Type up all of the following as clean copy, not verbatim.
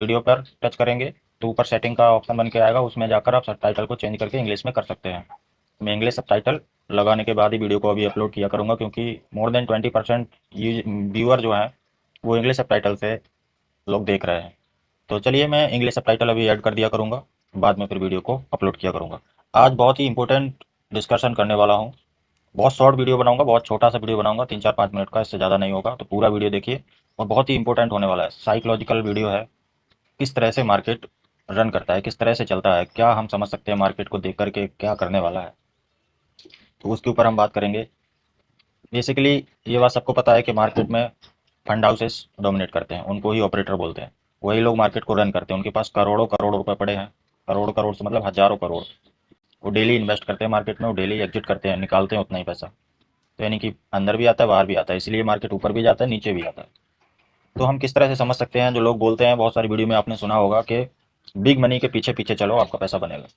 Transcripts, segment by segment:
Video पर touch करेंगे तो ऊपर सेटिंग का ऑप्शन बन के आएगा, उसमें जाकर आप सबटाइटल को चेंज करके इंग्लिश में कर सकते हैं। मैं इंग्लिश सबटाइटल लगाने के बाद ही वीडियो को अभी अपलोड किया करूँगा, क्योंकि मोर देन 20% व्यूअर जो हैं वो इंग्लिश सबटाइटल से लोग देख रहे हैं। तो चलिए मैं इंग्लिश सबटाइटल अभी ऐड कर दिया करूँगा, बाद में फिर वीडियो को अपलोड किया करूँगा। आज बहुत ही इंपॉर्टेंट डिस्कशन करने वाला हूँ। बहुत शॉर्ट वीडियो बनाऊंगा, बहुत छोटा सा वीडियो बनाऊंगा, 3 4 5 मिनट का, इससे ज़्यादा नहीं होगा। तो पूरा वीडियो देखिए, और बहुत ही इंपॉर्टेंट होने वाला है। साइकोलॉजिकल वीडियो है, किस तरह से मार्केट रन करता है, किस तरह से चलता है, क्या हम समझ सकते हैं मार्केट को देख करके क्या करने वाला है, तो उसके ऊपर हम बात करेंगे। बेसिकली ये बात सबको पता है कि मार्केट में फंड हाउसेस डोमिनेट करते हैं, उनको ही ऑपरेटर बोलते हैं। वही लोग मार्केट को रन करते हैं, उनके पास करोड़ों करोड़ रुपए पड़े हैं। करोड़ करोड़ से मतलब हजारों करोड़। वो डेली इन्वेस्ट करते हैं मार्केट में, वो डेली एग्जिट करते हैं, निकालते हैं उतना ही पैसा। तो यानी कि अंदर भी आता है, बाहर भी आता है, इसलिए मार्केट ऊपर भी जाता है, नीचे भी आता है। तो हम किस तरह से समझ सकते हैं, जो लोग बोलते हैं बहुत सारी वीडियो में आपने सुना होगा कि बिग मनी के पीछे पीछे चलो आपका पैसा बनेगा।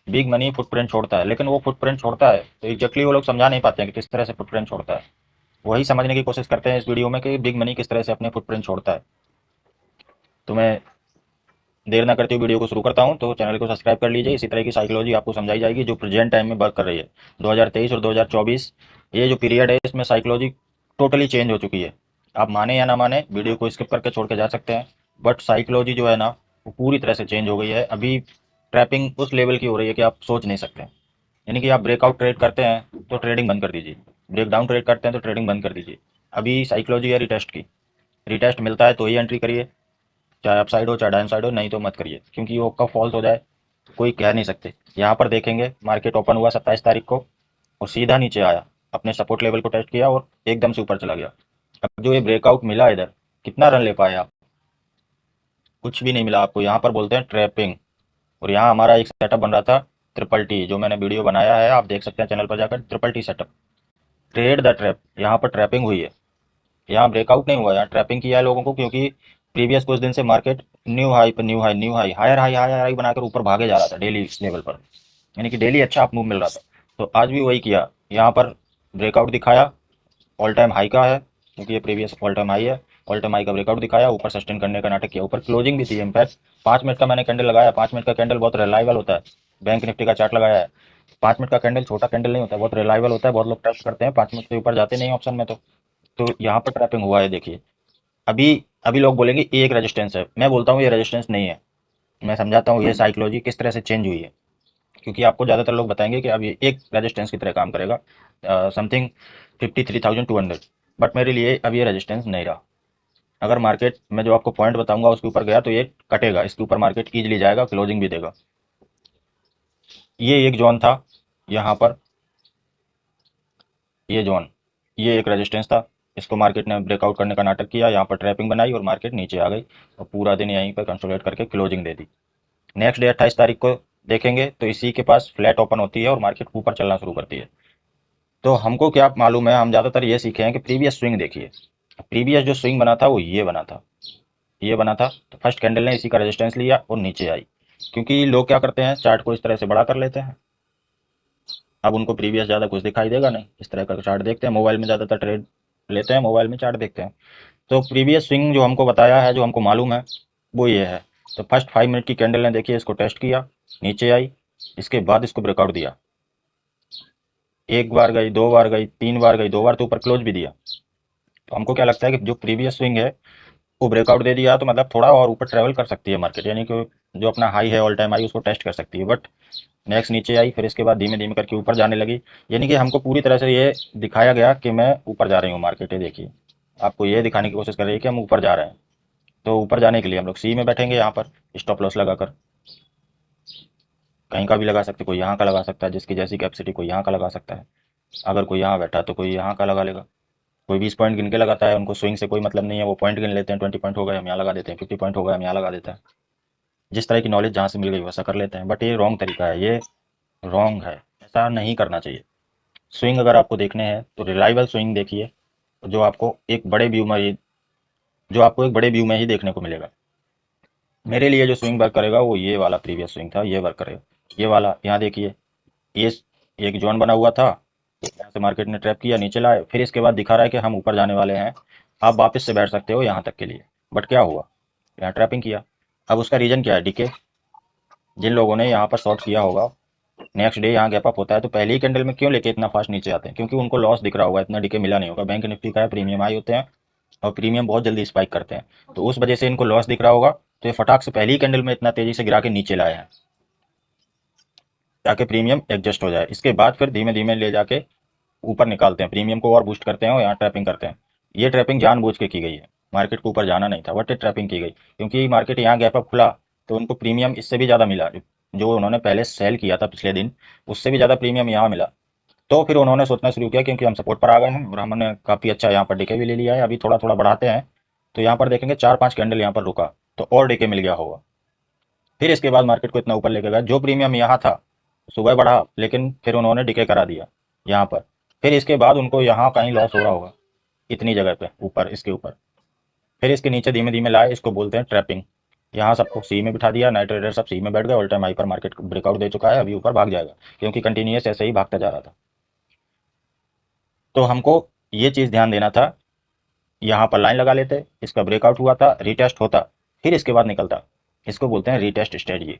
बिग मनी फुटप्रिंट छोड़ता है, लेकिन वो फुटप्रिंट छोड़ता है तो एग्जैक्टली वो लोग समझा नहीं पाते हैं कि किस तरह से फुटप्रिंट छोड़ता है। वही समझने की कोशिश करते हैं इस वीडियो में कि बिग मनी किस तरह से अपने फुटप्रिंट छोड़ता है। तो मैं देर ना करते हुए वीडियो को शुरू करता हूं। तो चैनल को सब्सक्राइब कर लीजिए, इसी तरह की साइकोलॉजी आपको समझाई जाएगी जो प्रेजेंट टाइम में वर्क कर रही है। 2023 और 2024 ये जो पीरियड है, इसमें साइकोलॉजी टोटली चेंज हो चुकी है। आप माने या ना माने, वीडियो को स्किप करके छोड़ के जा सकते हैं, बट साइकोलॉजी जो है ना, वो पूरी तरह से चेंज हो गई है। अभी ट्रैपिंग उस लेवल की हो रही है कि आप सोच नहीं सकते। यानी कि आप ब्रेकआउट ट्रेड करते हैं तो ट्रेडिंग बंद कर दीजिए, ब्रेक डाउन ट्रेड करते हैं तो ट्रेडिंग बंद कर दीजिए। अभी साइकोलॉजी है रिटेस्ट की। रिटेस्ट मिलता है तो ही एंट्री करिए, चाहे अपसाइड हो चाहे डाउन साइड हो, नहीं तो मत करिए, क्योंकि वो कब फॉल्स हो जाए कोई कह नहीं सकते। यहाँ पर देखेंगे मार्केट ओपन हुआ 27 तारीख को और सीधा नीचे आया, अपने सपोर्ट लेवल को टेस्ट किया और एकदम से ऊपर चला गया। अब जो ये ब्रेकआउट मिला इधर, कितना रन ले पाए आप? कुछ भी नहीं मिला आपको। यहाँ पर बोलते हैं ट्रैपिंग। और यहाँ हमारा एक सेटअप बन रहा था, ट्रिपल टी, जो मैंने वीडियो बनाया है, आप देख सकते हैं चैनल पर जाकर, triple T setup. Trade the trap, यहाँ पर ट्रैपिंग हुई है। यहाँ ब्रेकआउट नहीं हुआ, यहाँ ट्रैपिंग किया है लोगों को, क्योंकि प्रीवियस कुछ दिन से मार्केट न्यू हाई पर new high, new high, higher high, higher high बनाकर ऊपर भागे जा रहा था डेली लेवल पर। यानी कि डेली अच्छा अप मूव मिल रहा था। तो आज भी वही किया, यहाँ पर ब्रेकआउट दिखाया, ऑल टाइम हाई का है, क्योंकि ये प्रीवियस ऑल टाइम हाई है। ऑल टाइम हाई का ब्रेकआउट दिखाया, ऊपर सस्टेन करने का नाटक किया, ऊपर क्लोजिंग भी थी इनफैक्ट। 5 मिनट का मैंने कैंडल लगाया, 5 मिनट का कैंडल बहुत रिलायबल होता है। बैंक निफ्टी का चार्ट लगाया है, 5 मिनट का कैंडल छोटा कैंडल नहीं होता, बहुत रिलायबल होता है, बहुत लोग ट्रस्ट करते हैं, 5 मिनट से ऊपर जाते नहीं ऑप्शन में। तो यहाँ पर ट्रैपिंग हुआ है, देखिए। अभी अभी लोग बोलेंगे ये एक रेजिस्टेंस है, मैं बोलता हूँ ये रेजिस्टेंस नहीं है। मैं समझाता हूँ ये साइकोलॉजी किस तरह से चेंज हुई है, क्योंकि आपको ज़्यादातर लोग बताएंगे कि अब ये एक रेजिस्टेंस की तरह काम करेगा, समथिंग 53,200। बट मेरे लिए अब ये रेजिस्टेंस नहीं रहा। अगर मार्केट में जो आपको पॉइंट बताऊंगा उसके ऊपर गया तो ये कटेगा, इसके ऊपर मार्केट ईजिली जाएगा, क्लोजिंग भी देगा। ये एक जोन था यहाँ पर, ये जोन, ये एक रेजिस्टेंस था। इसको मार्केट ने ब्रेकआउट करने का नाटक किया, यहाँ पर ट्रैपिंग बनाई और मार्केट नीचे आ गई और पूरा दिन यहीं पर कंसोलिडेट करके क्लोजिंग दे दी। नेक्स्ट डे 28 तारीख को देखेंगे तो इसी के पास फ्लैट ओपन होती है और मार्केट ऊपर चलना शुरू करती है। तो हमको क्या मालूम है, हम ज़्यादातर ये सीखे हैं कि प्रीवियस स्विंग देखिए। प्रीवियस जो स्विंग बना था वो ये बना था, ये बना था। तो फर्स्ट कैंडल ने इसी का रेजिस्टेंस लिया और नीचे आई। क्योंकि लोग क्या करते हैं, चार्ट को इस तरह से बड़ा कर लेते हैं। अब उनको प्रीवियस ज़्यादा कुछ दिखाई देगा नहीं, इस तरह का चार्ट देखते हैं, मोबाइल में ज़्यादातर ट्रेड लेते हैं, मोबाइल में चार्ट देखते हैं। तो प्रीवियस स्विंग जो हमको बताया है, जो हमको मालूम है, वो ये है। तो फर्स्ट 5 मिनट की कैंडल ने देखिए इसको टेस्ट किया, नीचे आई, इसके बाद इसको ब्रेकआउट दिया। एक बार गई, दो बार गई, तीन बार गई, दो बार तो ऊपर क्लोज भी दिया। तो हमको क्या लगता है कि जो प्रीवियस स्विंग है वो ब्रेकआउट दे दिया, तो मतलब थोड़ा और ऊपर ट्रेवल कर सकती है मार्केट, यानी कि जो अपना हाई है ऑल टाइम हाई उसको टेस्ट कर सकती है। बट नेक्स्ट नीचे आई, फिर इसके बाद धीमे धीमे करके ऊपर जाने लगी। यानी कि हमको पूरी तरह से ये दिखाया गया कि मैं ऊपर जा रही हूँ मार्केट। ये देखिए, आपको ये दिखाने की कोशिश कर रही है कि हम ऊपर जा रहे हैं। तो ऊपर जाने के लिए हम लोग सी में बैठेंगे, यहाँ पर स्टॉप लॉस लगाकर। कहीं का भी लगा सकते, कोई यहाँ का लगा सकता है, जिसकी जैसी कैपेसिटी, कोई यहाँ का लगा सकता है। अगर कोई यहाँ बैठा तो कोई यहाँ का लगा लेगा। कोई 20 पॉइंट गिन के लगाता है, उनको स्विंग से कोई मतलब नहीं है, वो पॉइंट गिन लेते हैं, 20 पॉइंट हो गए हम यहाँ लगा देते हैं, 50 पॉइंट हो गए हम यहाँ लगा देते हैं। जिस तरह की नॉलेज जहाँ से मिल गई वैसा कर लेते हैं, बट ये रॉन्ग तरीका है, ये रॉन्ग है। ऐसा नहीं करना चाहिए। स्विंग अगर आपको देखने हैं तो रिलायबल स्विंग देखिए, जो आपको एक बड़े व्यू में ही, जो आपको एक बड़े व्यू में ही देखने को मिलेगा। मेरे लिए जो स्विंग वर्क करेगा वो ये वाला प्रीवियस स्विंग था, ये वर्क करेगा। ये वाला यहाँ देखिए, ये एक जोन बना हुआ था, यहाँ से मार्केट ने ट्रैप किया, नीचे लाए, फिर इसके बाद दिखा रहा है कि हम ऊपर जाने वाले हैं, आप वापस से बैठ सकते हो यहाँ तक के लिए। बट क्या हुआ, यहाँ ट्रैपिंग किया। अब उसका रीजन क्या है? डीके। जिन लोगों ने यहाँ पर शॉर्ट किया होगा, नेक्स्ट डे यहाँ गैप अप होता है, तो पहली ही कैंडल में क्यों लेके इतना फास्ट नीचे आते हैं? क्योंकि उनको लॉस दिख रहा होगा, इतना डीके मिला नहीं होगा। बैंक निफ्टी का है, प्रीमियम हाई होते हैं और प्रीमियम बहुत जल्दी स्पाइक करते हैं, तो उस वजह से इनको लॉस दिख रहा होगा, तो ये फटाक से पहली ही कैंडल में इतना तेजी से गिरा के नीचे लाए हैं ताकि प्रीमियम एडजस्ट हो जाए। इसके बाद फिर धीमे धीमे ले जाके ऊपर निकालते हैं, प्रीमियम को और बूस्ट करते हैं और यहाँ ट्रैपिंग करते हैं। ये ट्रैपिंग जानबूझ के की गई है, मार्केट को ऊपर जाना नहीं था, बट ट्रैपिंग की गई क्योंकि मार्केट यहाँ गैप अप खुला तो उनको प्रीमियम इससे भी ज़्यादा मिला, जो उन्होंने पहले सेल किया था पिछले दिन, उससे भी ज़्यादा प्रीमियम यहाँ मिला। तो फिर उन्होंने सोचना शुरू किया क्योंकि हम सपोर्ट पर आ गए हैं और हमने काफ़ी अच्छा यहाँ पर डीके भी ले लिया है, अभी थोड़ा थोड़ा बढ़ाते हैं। तो यहाँ पर देखेंगे 4-5 कैंडल यहाँ पर रुका तो और डीके मिल गया होगा। फिर इसके बाद मार्केट को इतना ऊपर लेके गया, जो प्रीमियम यहाँ था सुबह बढ़ा, लेकिन फिर उन्होंने डिके करा दिया यहाँ पर। फिर इसके बाद उनको यहाँ कहीं लॉस हो रहा होगा इतनी जगह पे ऊपर, इसके ऊपर। फिर इसके नीचे धीमे धीमे लाए, इसको बोलते हैं ट्रैपिंग। यहाँ सबको सी में बिठा दिया, नाइट ट्रेडर सब सी में बैठ गए, ऑल टाइम हाई पर मार्केट ब्रेकआउट दे चुका है, अभी ऊपर भाग जाएगा क्योंकि कंटिन्यूस ऐसे ही भागता जा रहा था। तो हमको ये चीज़ ध्यान देना था, यहाँ पर लाइन लगा लेते, इसका ब्रेकआउट हुआ था, रिटेस्ट होता, फिर इसके बाद निकलता। इसको बोलते हैं रिटेस्ट स्ट्रेटजी।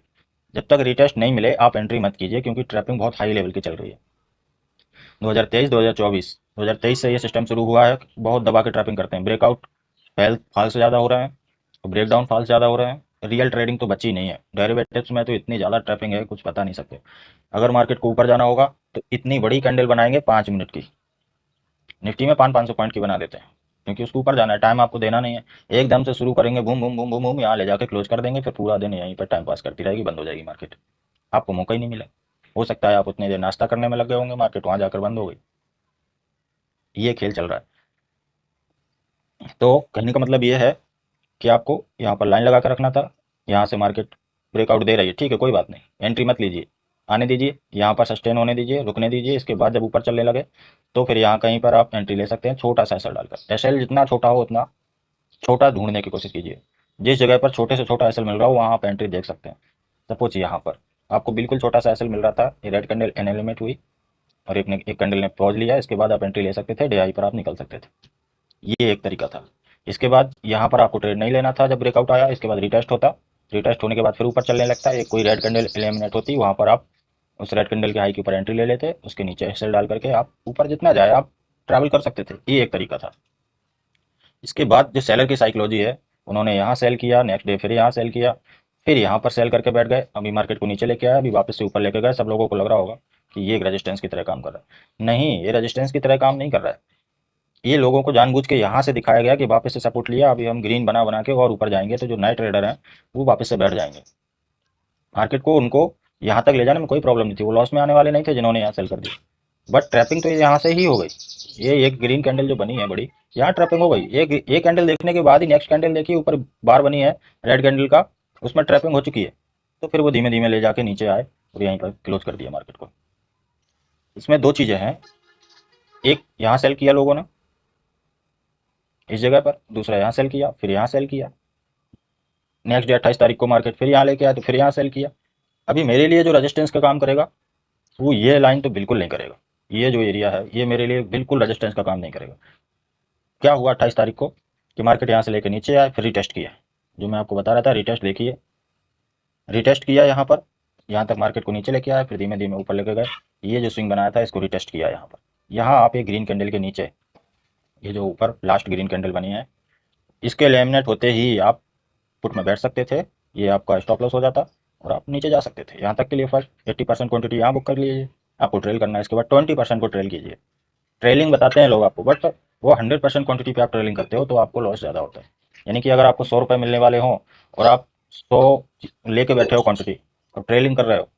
जब तक रिटेस्ट नहीं मिले आप एंट्री मत कीजिए क्योंकि ट्रैपिंग बहुत हाई लेवल की चल रही है। 2023 2024 2023 से ये सिस्टम शुरू हुआ है, बहुत दबा के ट्रैपिंग करते हैं। ब्रेकआउट फैल फॉल से ज़्यादा हो रहे हैं, ब्रेक डाउन फॉल से ज़्यादा हो रहे हैं, रियल ट्रेडिंग तो बची नहीं है। डेरिवेटिव्स में तो इतनी ज़्यादा ट्रैपिंग है कुछ बता नहीं सकते। अगर मार्केट को ऊपर जाना होगा तो इतनी बड़ी कैंडल बनाएंगे 5 मिनट की, निफ्टी में 500-500 पॉइंट की बना देते हैं क्योंकि उसको ऊपर जाना है, टाइम आपको देना नहीं है। एकदम से शुरू करेंगे boom boom boom boom boom, यहाँ ले जाके क्लोज कर देंगे, फिर पूरा दिन यहीं पर टाइम पास करती रहेगी, बंद हो जाएगी मार्केट, आपको मौका ही नहीं मिला। हो सकता है आप उतनी देर नाश्ता करने में लग गए होंगे, मार्केट वहां जाकर बंद हो गई। ये खेल चल रहा है। तो कहने का मतलब ये है कि आपको यहाँ पर लाइन लगा कर रखना था। यहाँ से मार्केट ब्रेकआउट दे रही है, ठीक है, कोई बात नहीं, एंट्री मत लीजिए, आने दीजिए, यहाँ पर सस्टेन होने दीजिए, रुकने दीजिए। इसके बाद जब ऊपर चलने लगे तो फिर यहाँ कहीं पर आप एंट्री ले सकते हैं, छोटा सा एसएल डालकर। एसएल जितना छोटा हो उतना छोटा ढूंढने की कोशिश कीजिए। जिस जगह पर छोटे से छोटा एसएल मिल रहा हो वहाँ आप एंट्री देख सकते हैं। सपोज यहाँ पर आपको बिल्कुल छोटा सा एसएल मिल रहा था, ये रेड कैंडल एनालिमेट हुई और एक कैंडल ने पॉज लिया, इसके बाद आप एंट्री ले सकते थे, डीआई पर आप निकल सकते थे। ये एक तरीका था। इसके बाद यहाँ पर आपको ट्रेड नहीं लेना था जब ब्रेकआउट आया, इसके बाद रिटेस्ट होता, रिटेस्ट होने के बाद फिर ऊपर चलने लगता है, एक कोई रेड कैंडल एलिमिनेट होती, वहाँ पर आप उस रेड कैंडल के हाई के ऊपर एंट्री ले लेते, उसके नीचे एसएल डाल करके आप ऊपर जितना जाए आप ट्रैवल कर सकते थे। ये एक तरीका था। इसके बाद जो सेलर की साइकोलॉजी है, उन्होंने यहाँ सेल किया, नेक्स्ट डे फिर यहाँ सेल किया, फिर यहाँ पर सेल करके बैठ गए, अभी मार्केट को नीचे लेके आया, अभी वापस से ऊपर लेके गए। सब लोगों को लग रहा होगा कि ये एक रेजिस्टेंस की तरह काम कर रहा है, नहीं, ये रेजिस्टेंस की तरह काम नहीं कर रहा है। ये लोगों को जानबूझ के यहाँ से दिखाया गया कि वापस से सपोर्ट लिया, अभी हम ग्रीन बना बना के और ऊपर जाएंगे, तो जो नए ट्रेडर हैं वो वापस से बैठ जाएंगे। मार्केट को उनको यहाँ तक ले जाने में कोई प्रॉब्लम नहीं थी, वो लॉस में आने वाले नहीं थे जिन्होंने यहाँ सेल कर दी। बट ट्रैपिंग तो यहाँ से ही हो गई। ये एक ग्रीन कैंडल जो बनी है बड़ी, यहाँ ट्रैपिंग हो गई। एक कैंडल देखने के बाद ही नेक्स्ट कैंडल देखिए, ऊपर बार बनी है रेड कैंडल का, उसमें ट्रैपिंग हो चुकी है। तो फिर वो धीमे धीमे ले जाके नीचे आए और यहीं पर क्लोज कर दिया मार्केट को। इसमें दो चीज़ें हैं, एक यहाँ सेल किया लोगों ने इस जगह पर, दूसरा यहाँ सेल किया, फिर यहाँ सेल किया, नेक्स्ट डे 28 तारीख को मार्केट फिर यहाँ लेके आया तो फिर यहाँ सेल किया। अभी मेरे लिए जो रेजिस्टेंस का काम करेगा वो ये लाइन तो बिल्कुल नहीं करेगा। ये जो एरिया है ये मेरे लिए बिल्कुल रेजिस्टेंस का काम नहीं करेगा। क्या हुआ 28 तारीख को कि मार्केट यहाँ से लेकर नीचे आया, फिर रिटेस्ट किया, जो मैं आपको बता रहा था, रिटेस्ट देखिए, रिटेस्ट किया यहाँ पर, यहाँ तक मार्केट को नीचे लेके आया, फिर धीमे धीमे ऊपर लेके गए। ये जो स्विंग बनाया था इसको रिटेस्ट किया यहाँ पर। यहाँ आप एक ग्रीन कैंडल के नीचे, ये जो ऊपर लास्ट ग्रीन कैंडल बनी है, इसके लेमिनेट होते ही आप पुट में बैठ सकते थे, ये आपका स्टॉप लॉस हो जाता और आप नीचे जा सकते थे। यहाँ तक के लिए फर्स्ट 80% क्वांटिटी यहाँ बुक कर लीजिए, आपको ट्रेल करना है, इसके बाद 20% को ट्रेल कीजिए। ट्रेलिंग बताते हैं लोग आपको, बट वो 100% क्वांटिटी पे आप ट्रेलिंग करते हो तो आपको लॉस ज़्यादा होता है। यानी कि अगर आपको 100 रुपये मिलने वाले हों और आप 100 लेके बैठे हो क्वांटिटी और ट्रेलिंग कर रहे हो,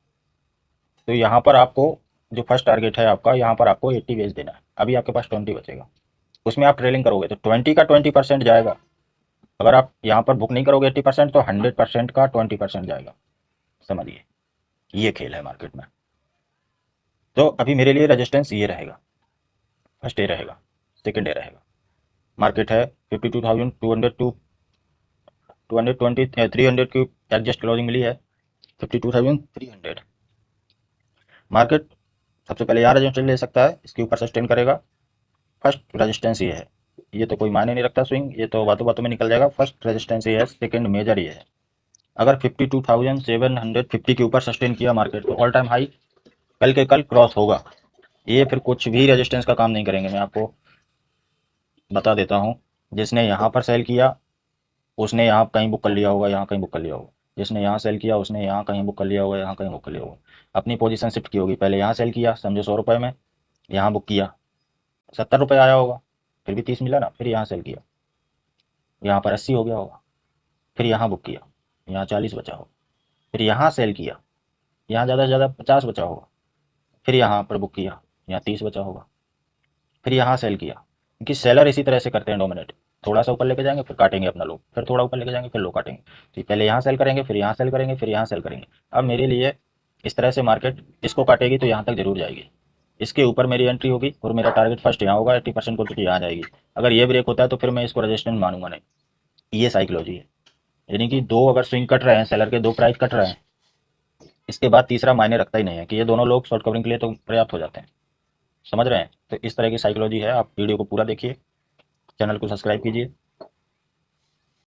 तो यहाँ पर आपको जो फर्स्ट टारगेट है आपका, यहाँ पर आपको 80 बेच देना है, अभी आपके पास 20 बचेगा, उसमें आप ट्रेलिंग करोगे तो 20 का 20% जाएगा। अगर आप यहाँ पर बुक नहीं करोगे 80% तो 100% का 20% जाएगा। समझिए, ये खेल है मार्केट में। तो अभी मेरे लिए रेजिस्टेंस ये रहेगा, फर्स्ट डे रहेगा, सेकेंड डे रहेगा। मार्केट है 52,200 टू 220 300 की एडजस्ट क्लोजिंग मिली है, 52,300। मार्केट सबसे पहले यहाँ रेजिस्टेंस ले सकता है, इसके ऊपर सस्टेन करेगा। फर्स्ट रेजिस्टेंस ये है, ये तो कोई मायने नहीं रखता स्विंग, ये तो बातों बातों में निकल जाएगा। फर्स्ट रेजिस्टेंस ये है, सेकंड मेजर ये है, अगर 52,750 के ऊपर सस्टेन किया मार्केट तो ऑल टाइम हाई कल के कल क्रॉस होगा। ये फिर कुछ भी रेजिस्टेंस का काम नहीं करेंगे। मैं आपको बता देता हूँ, जिसने यहाँ पर सेल किया उसने यहाँ कहीं बुक कर लिया होगा, यहाँ कहीं बुक कर लिया होगा। जिसने यहाँ सेल किया उसने यहाँ कहीं बुक कर लिया होगा, यहाँ कहीं बुक कर लिया होगा। अपनी पोजीशन शिफ्ट की होगी, पहले यहाँ सेल किया समझो 100 रुपये में, यहाँ बुक किया 70 रुपये आया होगा, फिर भी 30 मिला ना, फिर यहाँ सेल किया यहाँ पर 80 हो गया होगा, फिर यहाँ बुक किया यहाँ 40 बचा होगा, फिर यहाँ सेल किया यहाँ ज़्यादा से ज़्यादा 50 बचा होगा, फिर यहाँ पर बुक किया यहाँ 30 बचा होगा, फिर यहाँ सेल किया। क्योंकि सेलर इसी तरह से करते हैं डोमिनेट, थोड़ा सा ऊपर लेके जाएंगे फिर काटेंगे अपना लो, फिर थोड़ा ऊपर लेके जाएंगे फिर लो काटेंगे। तो पहले यहाँ सेल करेंगे फिर यहाँ सेल करेंगे फिर यहाँ सेल करेंगे। अब मेरे लिए इस तरह से मार्केट इसको काटेगी तो यहाँ तक जरूर जाएगी, इसके ऊपर मेरी एंट्री होगी और मेरा टारगेट फर्स्ट यहाँ होगा, 80% क्वांटिटी यहाँ जाएगी। अगर ये ब्रेक होता है तो फिर मैं इसको रेजिस्टेंस मानूंगा नहीं। ये साइकोलॉजी है। यानी कि दो अगर स्विंग कट रहे हैं, सेलर के दो प्राइस कट रहे हैं, इसके बाद तीसरा मायने रखता ही नहीं है कि ये दोनों लोग शॉर्ट कवरिंग के लिए तो पर्याप्त हो जाते हैं। समझ रहे हैं? तो इस तरह की साइकोलॉजी है। आप वीडियो को पूरा देखिए, चैनल को सब्सक्राइब कीजिए।